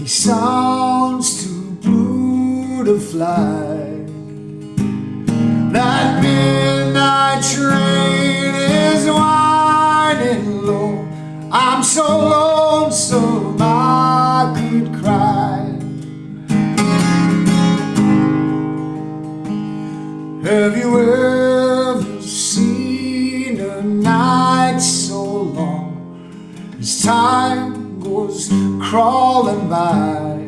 He sounds too blue to fly. That midnight train is winding low. I'm so lonesome I could cry. Have you ever seen a night so long as time goes crawling by?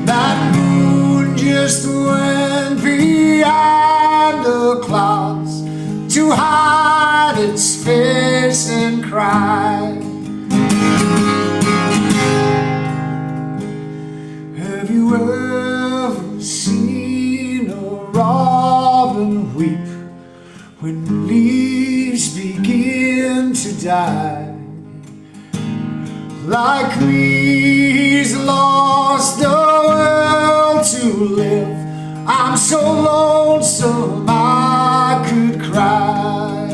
That moon just went behind the clouds to hide its face and cry. Have you ever seen a robin weep when leaves begin to die? Like me, he's lost the will to live. I'm so lonesome I could cry.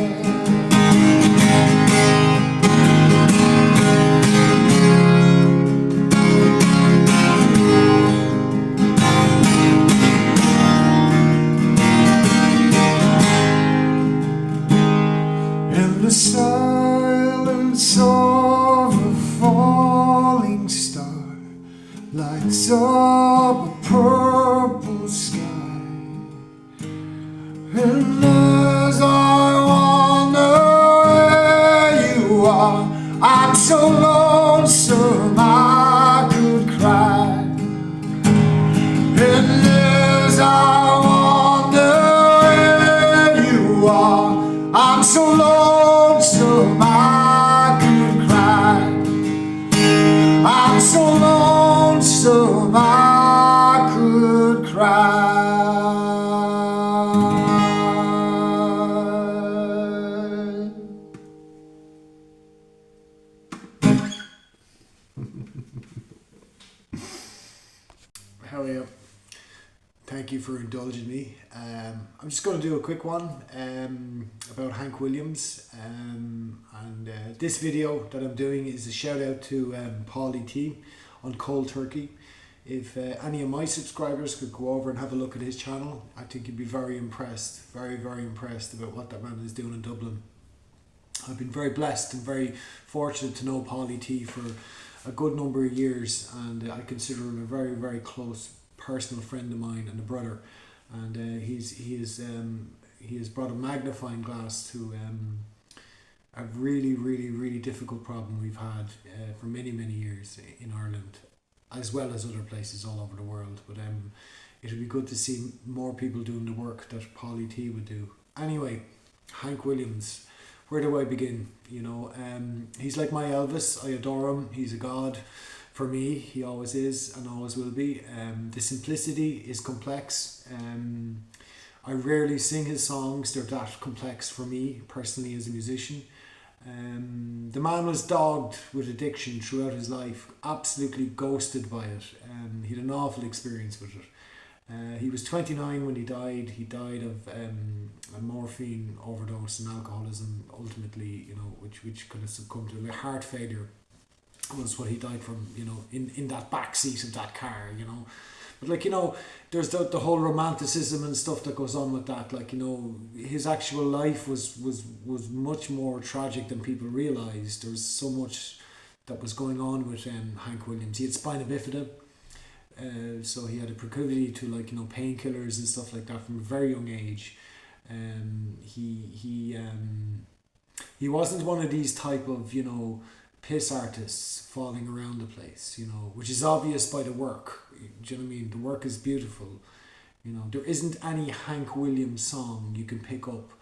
In the silence of a falling star lights up a purple sky. And as I wonder where you are, I'm so lonesome I could cry. And as I wonder where you are, I'm so lonesome I could cry. I'm so lonesome I could cry. How are you? Thank you for indulging me. I'm just going to do a quick one about Hank Williams, and this video that I'm doing is a shout out to Paulie T on Cold Turkey. If any of my subscribers could go over and have a look at his channel, I think you'd be very impressed, very impressed about what that man is doing in Dublin. I've been very blessed and very fortunate to know Paulie T for a good number of years, and I consider him a very close personal friend of mine and a brother. And he has brought a magnifying glass to a really difficult problem we've had for many years in Ireland, as well as other places all over the world. But it would be good to see more people doing the work that Paulie T would do. Anyway, Hank Williams, where do I begin? You know, he's like my Elvis. I adore him. He's a god for me. He always is and always will be. The simplicity is complex. I rarely sing his songs. They're that complex for me personally as a musician. The man was dogged with addiction throughout his life, absolutely ghosted by it. He had an awful experience with it. He was 29 when he died. He died of a morphine overdose and alcoholism, ultimately, you know, which kind of succumbed to heart failure was what he died from, you know, in that back seat of that car, you know. But like, you know, there's the whole romanticism and stuff that goes on with that. Like, you know, his actual life was much more tragic than people realised. There was so much that was going on with Hank Williams. He had spina bifida, so he had a proclivity to, like, you know, painkillers and stuff like that from a very young age. He wasn't one of these type of, you know, piss artists falling around the place, you know, which is obvious by the work. Do you know what I mean? The work is beautiful. You know, there isn't any Hank Williams song you can pick up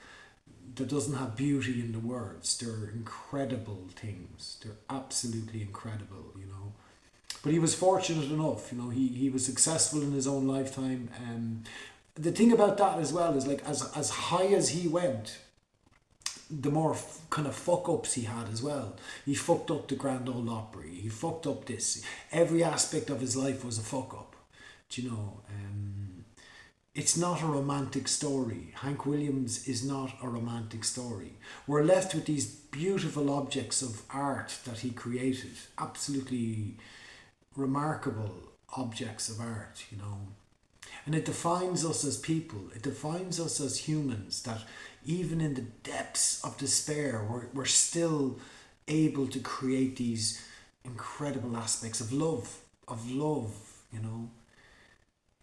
that doesn't have beauty in the words. They're incredible things. They're absolutely incredible, you know. But he was fortunate enough, you know, he was successful in his own lifetime. The thing about that as well is, like, as high as he went, the more kind of fuck ups he had as well. He fucked up the Grand Ole Opry. He fucked up this. Every aspect of his life was a fuck up. Do you know? It's not a romantic story. Hank Williams is not a romantic story. We're left with these beautiful objects of art that he created. Absolutely remarkable objects of art, you know. And it defines us as people, it defines us as humans, that even in the depths of despair, we're still able to create these incredible aspects of love, you know.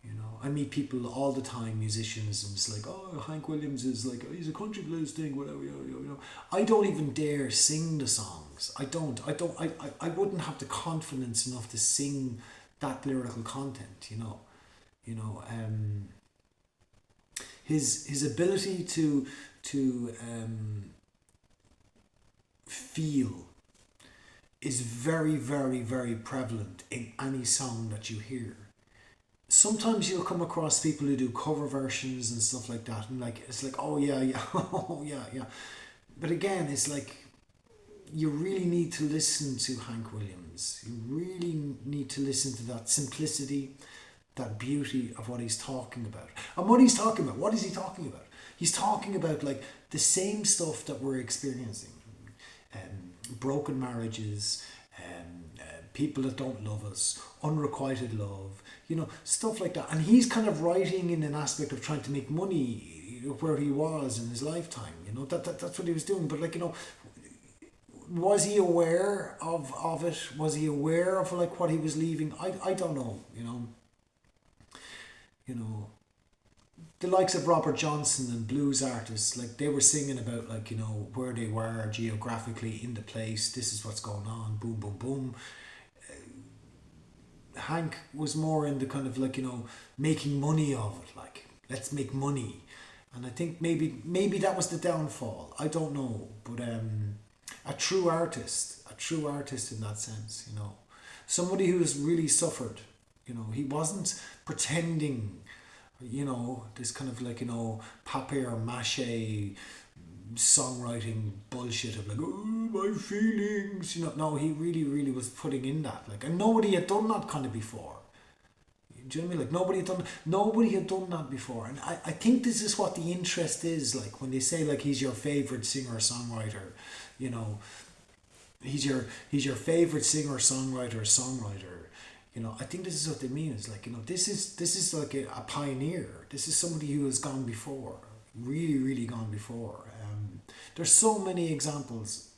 You know, I meet people all the time, musicians, and it's like, oh, Hank Williams is like, he's a country blues thing, whatever, you know. I don't even dare sing the songs. I wouldn't have the confidence enough to sing that lyrical content, you know. You know, his ability to feel is very, very, very prevalent in any song that you hear. Sometimes you'll come across people who do cover versions and stuff like that, and like it's like, oh yeah, yeah, oh yeah, yeah. But again, it's like you really need to listen to Hank Williams. You really need to listen to that simplicity, that beauty of what he's talking about. And what he's talking about, what is he talking about? He's talking about like the same stuff that we're experiencing. Broken marriages, people that don't love us, unrequited love, you know, stuff like that. And he's kind of writing in an aspect of trying to make money where he was in his lifetime, you know, that's what he was doing. But like, you know, was he aware of it? Was he aware of like what he was leaving? I don't know, you know. You know, the likes of Robert Johnson and blues artists, like they were singing about like, you know, where they were geographically in the place, this is what's going on, boom, boom, boom. Hank was more in the kind of like, you know, making money of it, like, let's make money. And I think maybe that was the downfall. I don't know. But a true artist in that sense, you know. Somebody who has really suffered, you know, he wasn't pretending, you know, this kind of like, you know, papier-mâché songwriting bullshit of like, oh, my feelings, you know. No, he really, really was putting in that, like, and nobody had done that kind of before. Do you know what I mean? Like nobody had done that before. And I think this is what the interest is, like when they say like he's your favorite singer songwriter, you know, he's your favorite singer songwriter. You know, I think this is what they mean. Is like, you know, this is like a pioneer. This is somebody who has gone before, really, really gone before. There's so many examples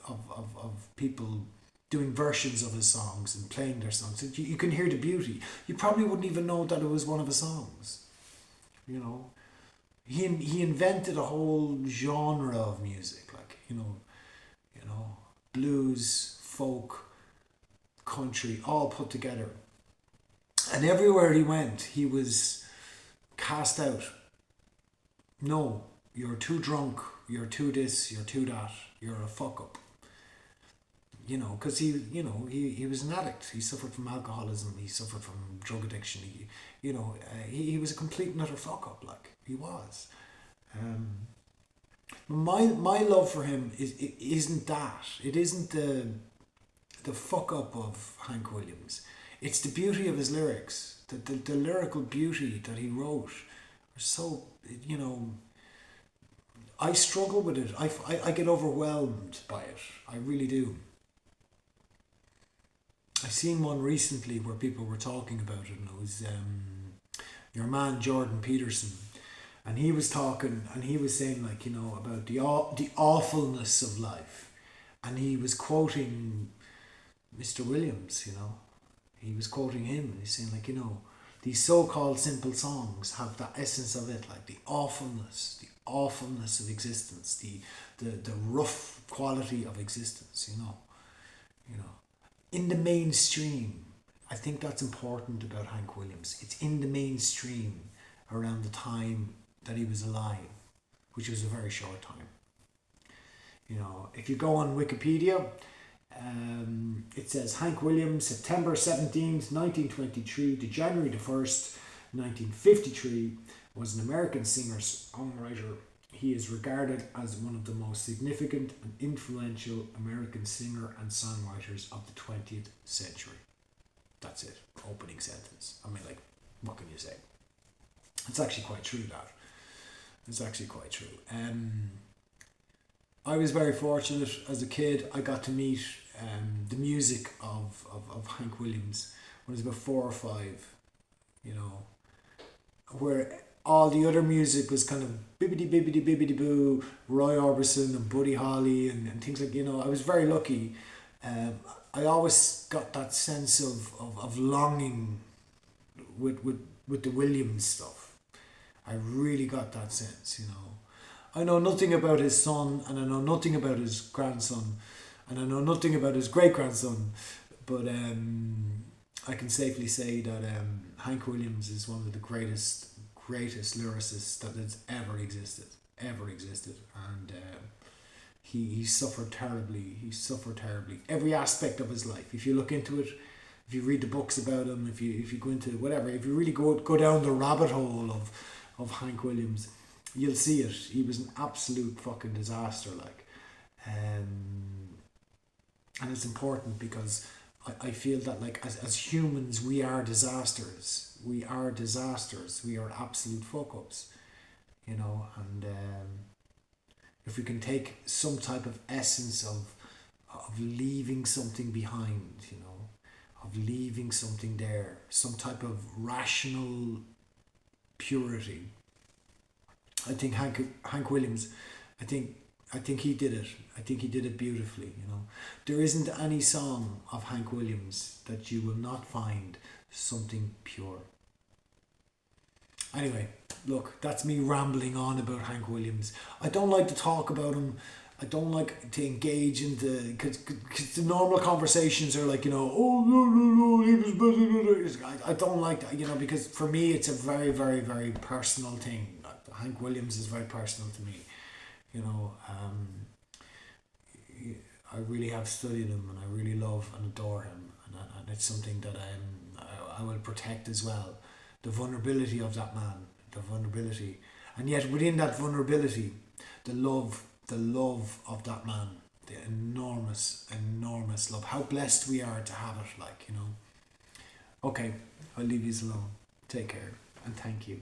of people doing versions of his songs and playing their songs. You can hear the beauty. You probably wouldn't even know that it was one of his songs. You know, he invented a whole genre of music, like, you know, blues, folk, country, all put together. And everywhere he went, he was cast out. No, you're too drunk, you're too this, you're too that, you're a fuck up. You know, because he was an addict. He suffered from alcoholism. He suffered from drug addiction. He was a complete and utter fuck up. Like he was. My love for him isn't that. It isn't the fuck up of Hank Williams. It's the beauty of his lyrics. The lyrical beauty that he wrote. So, you know, I struggle with it. I get overwhelmed by it. I really do. I seen one recently where people were talking about it, and it was your man Jordan Peterson, and he was talking, and he was saying, like, you know, about the awfulness of life, and he was quoting Mr. Williams. You know, he was quoting him, and he's saying, like, you know, these so-called simple songs have that essence of it, like the awfulness of existence, the rough quality of existence. You know. In the mainstream, I think that's important about Hank Williams. It's in the mainstream around the time that he was alive, which was a very short time. You know, if you go on Wikipedia, it says Hank Williams, September 17th, 1923 to January the 1st, 1953, was an American singer-songwriter. He is regarded as one of the most significant and influential American singer and songwriters of the 20th century. That's it. Opening sentence. I mean, like, what can you say? It's actually quite true, that. It's actually quite true. I was very fortunate as a kid. I got to meet the music of Hank Williams when I was about 4 or 5, you know, where all the other music was kind of bibbidi bibbidi bibbidi boo, Roy Orbison and Buddy Holly and things like, you know, I was very lucky. I always got that sense of longing with the Williams stuff. I really got that sense, you know. I know nothing about his son, and I know nothing about his grandson, and I know nothing about his great grandson, but I can safely say that Hank Williams is one of the greatest lyricists that has ever existed, and he suffered terribly. He suffered terribly. Every aspect of his life. If you look into it, if you read the books about him, if you go into whatever, if you really go down the rabbit hole of Hank Williams, you'll see it. He was an absolute fucking disaster, like, and it's important because I feel that, like, as humans we are disasters. We are absolute fuck ups, you know, and if we can take some type of essence of leaving something behind, you know, of leaving something there, some type of rational purity. I think Hank Williams, I think he did it. I think he did it beautifully, you know. There isn't any song of Hank Williams that you will not find something pure. Anyway, look, that's me rambling on about Hank Williams. I don't like to talk about him. I don't like to engage in because the normal conversations are like, you know, oh no, he was better. I don't like that, you know, because for me it's a very, very, very personal thing. Hank Williams is very personal to me, you know. I really have studied him, and I really love and adore him, and it's something that I will protect as well. The vulnerability of that man, and yet within that vulnerability, the love of that man, the enormous love. How blessed we are to have it, like, you know. Okay, I'll leave you alone. Take care, and thank you.